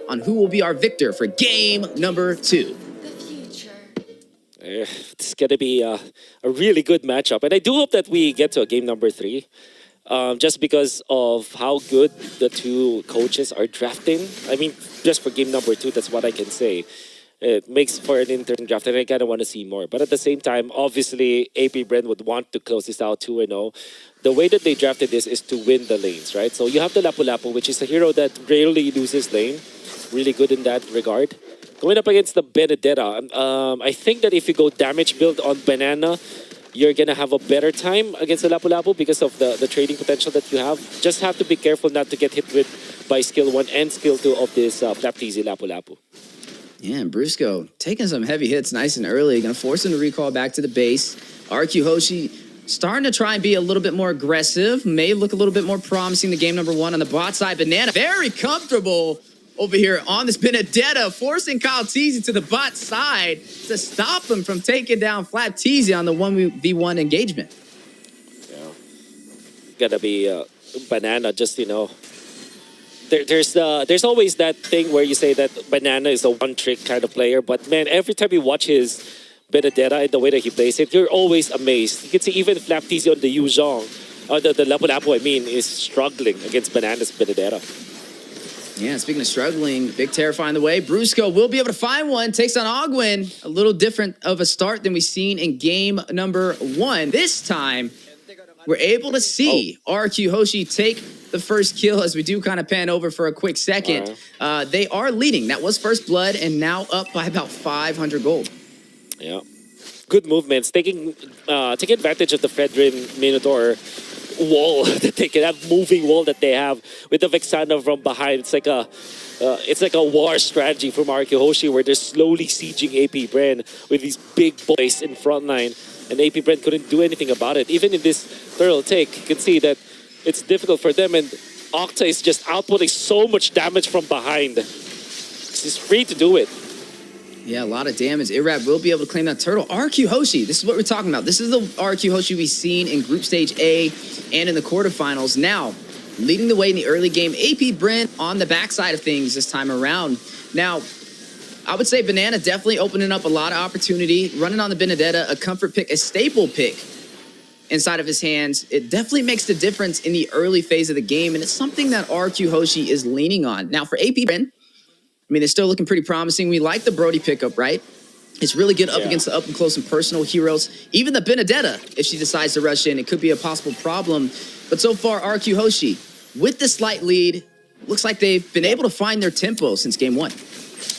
on who will be our victor for game number 2. It's going to be a really good matchup. And I do hope that we get to a game number 3. Just because of how good the two coaches are drafting. I mean, just for game number 2, that's what I can say. It makes for an interesting draft, and I kind of want to see more. But at the same time, obviously, AP Bren would want to close this out 2-0. The way that they drafted this is to win the lanes, right? So you have the Lapu-Lapu, which is a hero that rarely loses lane. Really good in that regard. Going up against the Benedetta, I think that if you go damage build on Banana, you're going to have a better time against the Lapu-Lapu because of the trading potential that you have. Just have to be careful not to get hit with by skill 1 and skill 2 of this Flapteasy Lapu-Lapu. Yeah, and Brusco taking some heavy hits nice and early. Going to force him to recall back to the base. Rrq Hoshi starting to try and be a little bit more aggressive. May look a little bit more promising to game number 1 on the bot side. Banana very comfortable over here on this Benedetta, forcing Kyle Teasy to the bot side to stop him from taking down Flapteasy on the 1v1 engagement. Yeah. Gotta be Banana, just, you know. There's always that thing where you say that Banana is a one-trick kind of player, but man, every time you watch his Benedetta and the way that he plays it, you're always amazed. You can see even Flapteasy on the Yuzhong, the Lapu-Lapu, I mean, is struggling against Banana's Benedetta. Yeah, speaking of struggling, big terrifying the way. Brusco will be able to find one, takes on Ogwin. A little different of a start than we've seen in game number 1. This time, we're able to see Rrq Hoshi take the first kill as we do kind of pan over for a quick second. They are leading. That was first blood and now up by about 500 gold. Yeah. Good movements. Taking advantage of the Fredrin Minotaur wall that they can have, moving wall that they have with the Vexana from behind. It's like a war strategy from Rrq Hoshi where they're slowly sieging AP Bren with these big boys in front line, and AP Bren couldn't do anything about it. Even in this thorough take, you can see that it's difficult for them, and Octa is just outputting so much damage from behind. He's free to do it. Yeah, a lot of damage. Irad will be able to claim that turtle. Rrq Hoshi, this is what we're talking about. This is the Rrq Hoshi we've seen in Group Stage A and in the quarterfinals. Now, leading the way in the early game, AP Bren on the backside of things this time around. Now, I would say Banana definitely opening up a lot of opportunity. Running on the Benedetta, a comfort pick, a staple pick inside of his hands. It definitely makes the difference in the early phase of the game, and it's something that Rrq Hoshi is leaning on. Now, for AP Bren, I mean, they're still looking pretty promising. We like the Brody pickup, right? It's really good up against the up-and-close and personal heroes. Even the Benedetta, if she decides to rush in, it could be a possible problem. But so far, Rrq Hoshi, with the slight lead, looks like they've been able to find their tempo since game 1.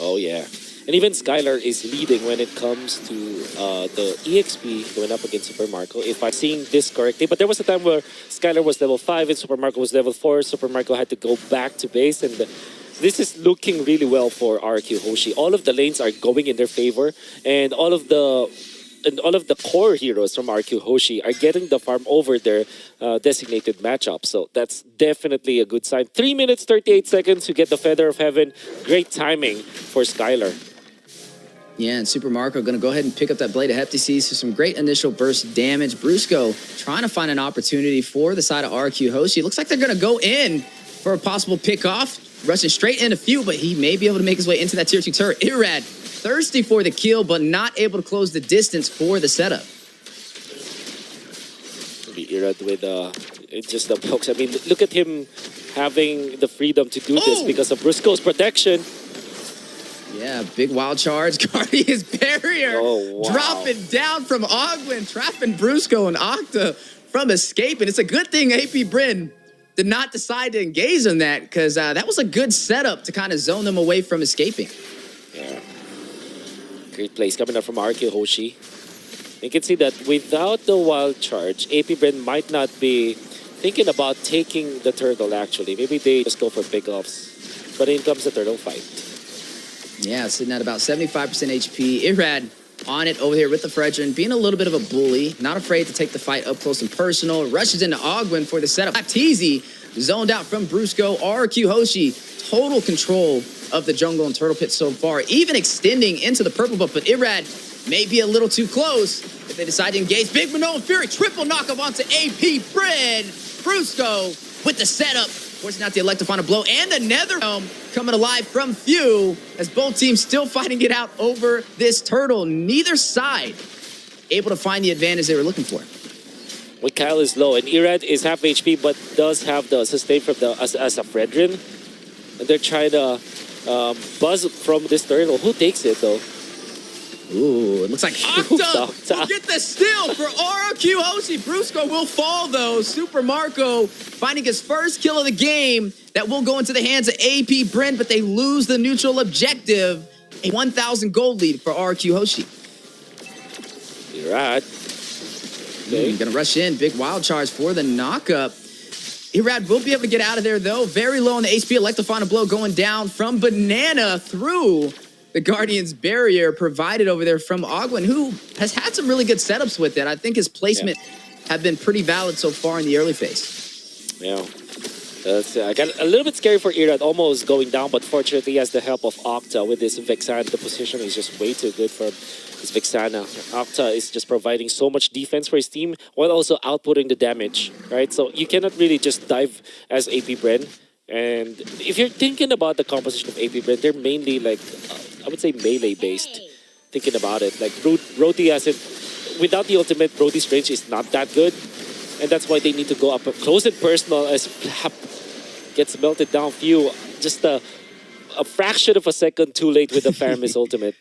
Oh, yeah. And even Skylar is leading when it comes to the EXP going up against Super Marco, if I'm seeing this correctly. But there was a time where Skylar was level 5 and Super Marco was level 4. Super Marco had to go back to base, and this is looking really well for Rrq Hoshi. All of the lanes are going in their favor, and all of the core heroes from Rrq Hoshi are getting the farm over their designated matchup. So that's definitely a good sign. 3 minutes, 38 seconds to get the Feather of Heaven. Great timing for Skylar. Yeah, and Super Marco going to go ahead and pick up that Blade of Heptases for some great initial burst damage. Brusco trying to find an opportunity for the side of Rrq Hoshi. It looks like they're going to go in for a possible pick-off. Rushing straight in a few, but he may be able to make his way into that tier 2 turret. Irad, thirsty for the kill, but not able to close the distance for the setup. The Irad with just the pokes. I mean, look at him having the freedom to do this because of Brusco's protection. Yeah, big wild charge, guarding his barrier. Oh, wow. Dropping down from Ogwin, trapping Brusco and Octa from escaping. It's a good thing AP Bren did not decide to engage on that, because that was a good setup to kind of zone them away from escaping. Yeah. Great plays coming up from Rrq Hoshi. You can see that without the wild charge, AP Bren might not be thinking about taking the turtle, actually. Maybe they just go for pickoffs. But in comes the turtle fight. Yeah, sitting at about 75% HP. Irad on it over here with the Fredrin, being a little bit of a bully, not afraid to take the fight up close and personal. Rushes into Ogwin for the setup. Teasy zoned out from Brusco. Rrq Hoshi, total control of the jungle and turtle pit so far, even extending into the purple buff, but Irad may be a little too close if they decide to engage. Big Manoa Fury, triple knockup onto AP Bren. Brusco with the setup, forcing out the electrifying blow and the nether realm coming alive from Few as both teams still fighting it out over this turtle. Neither side able to find the advantage they were looking for. Well, Kyle is low, and Irad is half HP, but does have the sustain from the as a Fredrin. And they're trying to buzz from this turtle. Who takes it, though? Ooh, it looks like Octa will get the steal for Rrq Hoshi. Brusco will fall, though. Super Marco finding his first kill of the game. That will go into the hands of AP Bren, but they lose the neutral objective. A 1,000 gold lead for Rrq Hoshi. Irad. Okay. Gonna rush in. Big wild charge for the knockup. Irad will be able to get out of there, though. Very low on the HP. Electrifying blow going down from Banana through the Guardian's barrier provided over there from Ogwin, who has had some really good setups with it. I think his placement have been pretty valid so far in the early phase. Yeah. I got a little bit scary for Irad, almost going down, but fortunately he has the help of Octa with this Vexana. The position is just way too good for this Vexana. Octa is just providing so much defense for his team while also outputting the damage, right? So you cannot really just dive as AP Bren. And if you're thinking about the composition of AP Bren, they're mainly like, I would say melee based. Thinking about it, like Roti has it, without the ultimate, Roti's range is not that good. And that's why they need to go up close and personal as Flap gets melted down. Few, just a fraction of a second too late with the Faramis ultimate.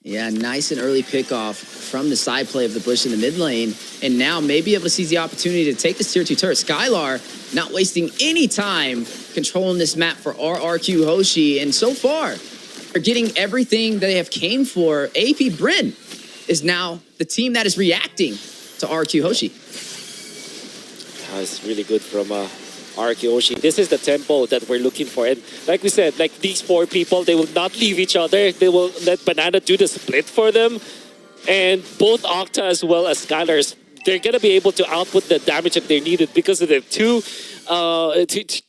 Yeah, nice and early pickoff from the side play of the Bush in the mid lane. And now maybe able to seize the opportunity to take this tier 2 turret. Skylar not wasting any time controlling this map for Rrq Hoshi. And so far, they're getting everything that they have came for. AP Bren is now the team that is reacting to Rrq Hoshi. It's really good from Rrq Hoshi. This is the tempo that we're looking for. And like we said, like these four people, they will not leave each other. They will let Banana do the split for them. And both Octa as well as Skylars, they're going to be able to output the damage that they needed because of the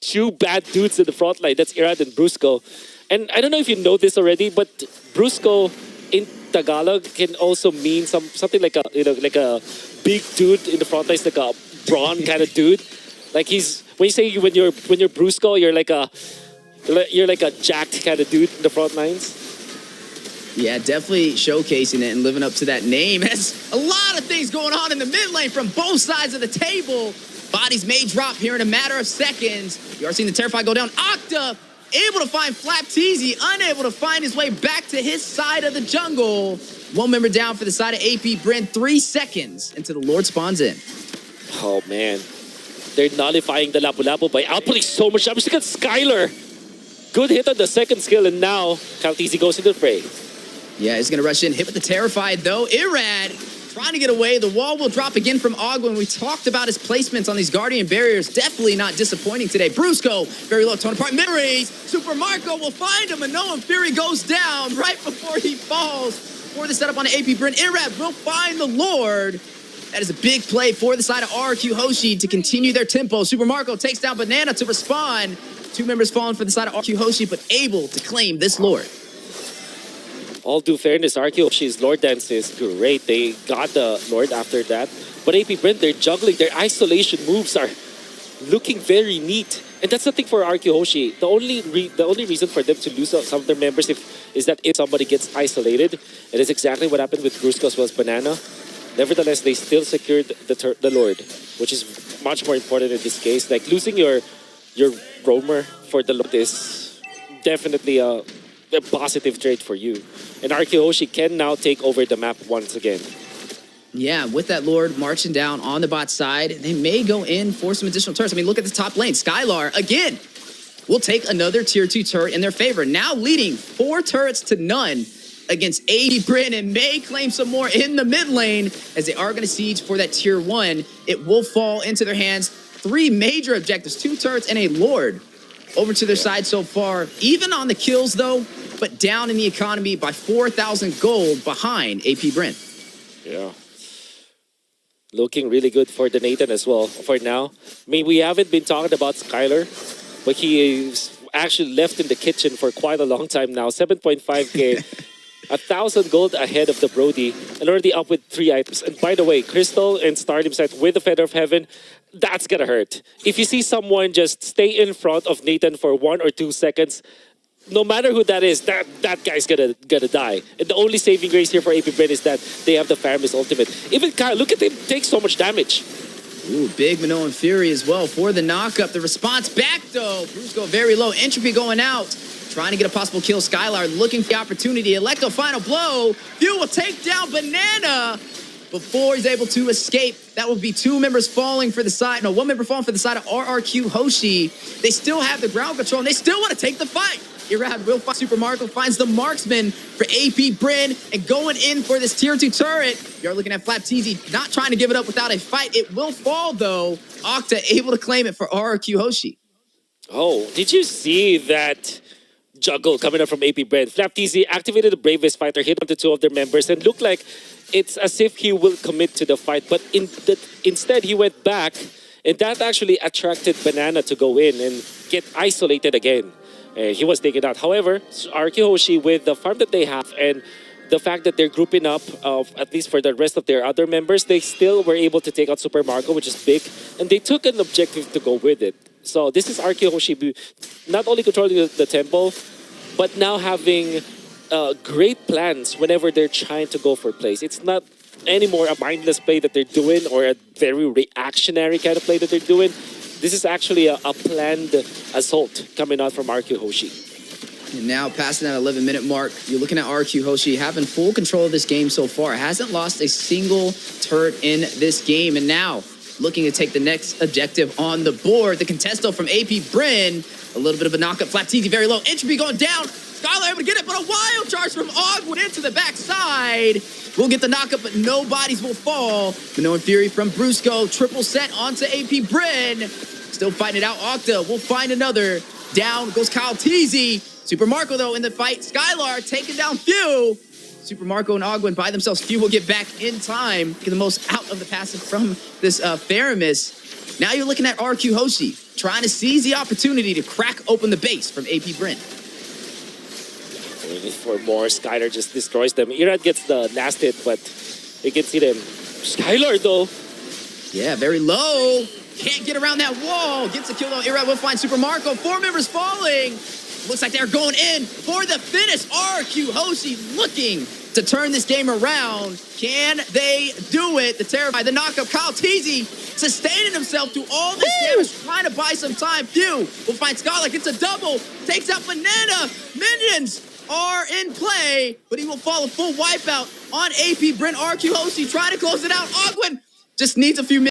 two bad dudes in the front line. That's Irad and Brusco. And I don't know if you know this already, but Brusco in Tagalog can also mean something like a big dude in the front line, like a brawn kind of dude. Like when you're Brusco, you're like a jacked kind of dude in the front lines. Yeah, definitely showcasing it and living up to that name. Has a lot of things going on in the mid lane from both sides of the table. Bodies may drop here in a matter of seconds. You are seeing the Terrify go down. Octa able to find Flapteezy, unable to find his way back to his side of the jungle. One member down for the side of AP Bren. 3 seconds until the Lord spawns in. Oh man, they're nullifying the Lapu-Lapu by outputting so much damage. Look at Skylar. Good hit on the second skill, and now Flapteezy goes into the fray. Yeah, he's going to rush in. Hit with the Terrified, though. Irad trying to get away. The wall will drop again from Ogwin. We talked about his placements on these Guardian barriers. Definitely not disappointing today. Brusco, very low, torn apart. Memories. Super Marco will find him, and Noam Fury goes down right before he falls. For the setup on the AP Bren. Irad will find the Lord. That is a big play for the side of Rrq Hoshi to continue their tempo. Super Marco takes down Banana to respond. 2 members falling for the side of Rrq Hoshi, but able to claim this Lord. All due fairness, Rrq Hoshi's Lord Dance is great. They got the Lord after that. But AP Bren, they're juggling. Their isolation moves are looking very neat. And that's the thing for Rrq Hoshi. The only reason for them to lose some of their members is that if somebody gets isolated. It is exactly what happened with Brusco as well as Banana. Nevertheless, they still secured the Lord, which is much more important in this case. Like losing your roamer for the Lord is definitely a positive trade for you. And Rrq Hoshi can now take over the map once again. Yeah, with that Lord marching down on the bot side, they may go in for some additional turrets. I mean, look at the top lane. Skylar, again, will take another tier 2 turret in their favor. Now leading 4 turrets to none against AP Bren, and may claim some more in the mid lane as they are going to siege for that tier 1. It will fall into their hands. 3 major objectives, 2 turrets and a Lord over to their side so far. Even on the kills, though, but down in the economy by 4,000 gold behind AP Bren. Yeah. Looking really good for the Nathan as well for now. I mean, we haven't been talking about Skylar, but he is actually left in the kitchen for quite a long time now. 7.5k. 1,000 gold ahead of the Brody and already up with 3 items. And by the way, Crystal and Stardom set with the Feather of Heaven, that's gonna hurt. If you see someone just stay in front of Nathan for 1 or 2 seconds, no matter who that is, that guy's gonna die. And the only saving grace here for AP Bren is that they have the Faramis ultimate. Even Kyle, look at him take so much damage. Ooh, big Minoan Fury as well for the knockup. The response back though. Brusco very low. Entropy going out. Trying to get a possible kill. Skylar looking for the opportunity. Electo final blow. Few will take down Banana before he's able to escape. That will be 2 members falling for the side. No, 1 member falling for the side of Rrq Hoshi. They still have the ground control and they still want to take the fight. Irad will find Super Marco, finds the marksman for AP Bren, and going in for this tier 2 turret. You're looking at Flap TZ, not trying to give it up without a fight. It will fall though. Octa able to claim it for Rrq Hoshi. Oh, did you see that juggle coming up from AP Bren? Flap TZ activated the Bravest Fighter, hit onto 2 of their members, and looked like it's as if he will commit to the fight. But instead, he went back, and that actually attracted Banana to go in and get isolated again. He was taken out. However, Rrq Hoshi, with the farm that they have and the fact that they're grouping up, at least for the rest of their other members, they still were able to take out Super Marco, which is big, and they took an objective to go with it. So this is Rrq Hoshi not only controlling the tempo, but now having great plans whenever they're trying to go for plays. It's not anymore a mindless play that they're doing or a very reactionary kind of play that they're doing. This is actually a planned assault coming out from Rrq Hoshi. And now passing that 11-minute mark, you're looking at Rrq Hoshi having full control of this game so far. Hasn't lost a single turret in this game. And now looking to take the next objective on the board. The contesto from AP Bren. A little bit of a knockup. Flap TZ very low. Entropy going down. Skylar able to get it, but a wild charge from Ogwood into the backside. We'll get the knockup, but no bodies will fall. Minoan Fury from Brusco. Triple set onto AP Bren. Still fighting it out. Octa will find another. Down goes Kyle TZ. Super Marco, though, in the fight. Skylar taking down Few. Super Marco and Ogwin by themselves. Few will get back in time. Get the most out of the passive from this Faramis. Now you're looking at Rrq Hoshi, trying to seize the opportunity to crack open the base from AP Bren. For more, Skylar just destroys them. Irad gets the last hit, but you can see them. Skylar, though. Yeah, very low. Can't get around that wall. Gets a kill, though. Irad will find Super Marco. 4 members falling. Looks like they're going in for the finish. Rrq Hoshi looking to turn this game around. Can they do it? The terrified, the knockup. Kyle TZ sustaining himself through all this damage, trying to buy some time. Few will find Skylar. Gets a double. Takes out Banana. Minions are in play, but he will fall a full wipeout on AP Bren. Rrq Hoshi trying to close it out. Ogwin just needs a few minutes.